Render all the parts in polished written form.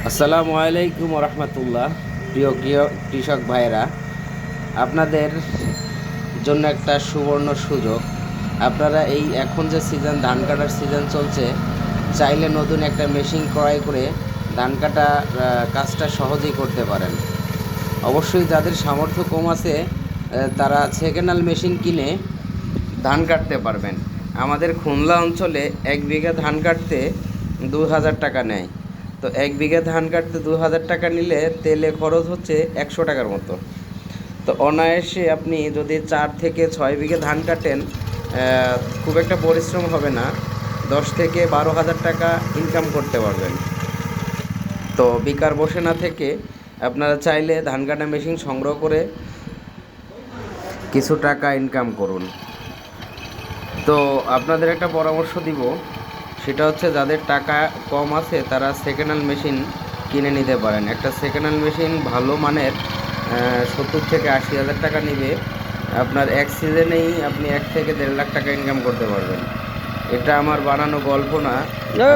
আসসালামু আলাইকুম রহমতুল্লাহ। প্রিয় কৃষক ভাইরা, আপনাদের জন্য একটা সুবর্ণ সুযোগ। আপনারা এই এখন যে সিজন, ধান কাটার সিজন চলছে, চাইলে নতুন একটা মেশিন ক্রয় করে ধান কাটা কাজটা সহজেই করতে পারেন। অবশ্যই যাদের সামর্থ্য কম আছে তারা সেকেন্ড হ্যান্ড মেশিন কিনে ধান কাটতে পারবেন। আমাদের খুলনা অঞ্চলে 1 বিঘা ধান কাটতে 2,000 টাকা নেয়। তো 1 বিঘা ধান কাটতে 2,000 টাকা নিলে তেলে খরচ হচ্ছে 100 টাকার মতো। তো অনায়াসে আপনি যদি 4 থেকে 6 বিঘা ধান কাটেন, খুব একটা পরিশ্রম হবে না, 10 থেকে 12,000 টাকা ইনকাম করতে পারবেন। তো বেকার বসে না থেকে আপনারা চাইলে ধান কাটা মেশিন সংগ্রহ করে কিছু টাকা ইনকাম করুন। তো আপনাদের একটা পরামর্শ দিব, সেটা হচ্ছে যাদের টাকা কম আছে তারা সেকেন্ড হ্যান্ড মেশিন কিনে নিতে পারেন। একটা সেকেন্ড হ্যান্ড মেশিন ভালো মানের 70 থেকে 80 হাজার টাকা নেবে। আপনার এক সিজনেই আপনি 1 থেকে 1.5 লাখ টাকা ইনকাম করতে পারবেন। এটা আমার বানানো গল্প না,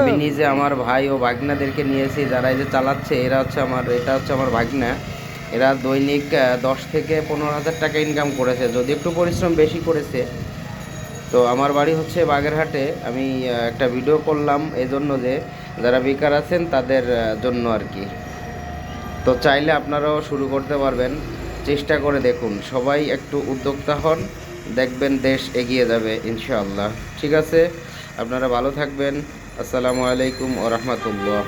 আমি নিজে আমার ভাই ও ভাগনাদেরকে নিয়েছি। যারা এই যে চালাচ্ছে এটা হচ্ছে আমার ভাগনা। এরা দৈনিক 10 থেকে 15 হাজার টাকা ইনকাম করেছে, যদি একটু পরিশ্রম বেশি করেছে। তো আমার বাড়ি হচ্ছে বাগেরহাটে। আমি একটা ভিডিও করলাম এই জন্য যে যারা বেকার আছেন তাদের জন্য আর কি। তো চাইলে আপনারাও শুরু করতে পারবেন, চেষ্টা করে দেখুন। সবাই একটু উদ্যোক্তা হন, দেখবেন দেশ এগিয়ে যাবে ইনশাআল্লাহ। ঠিক আছে, আপনারা ভালো থাকবেন। আসসালামু আলাইকুম ওয়া রাহমাতুল্লাহ।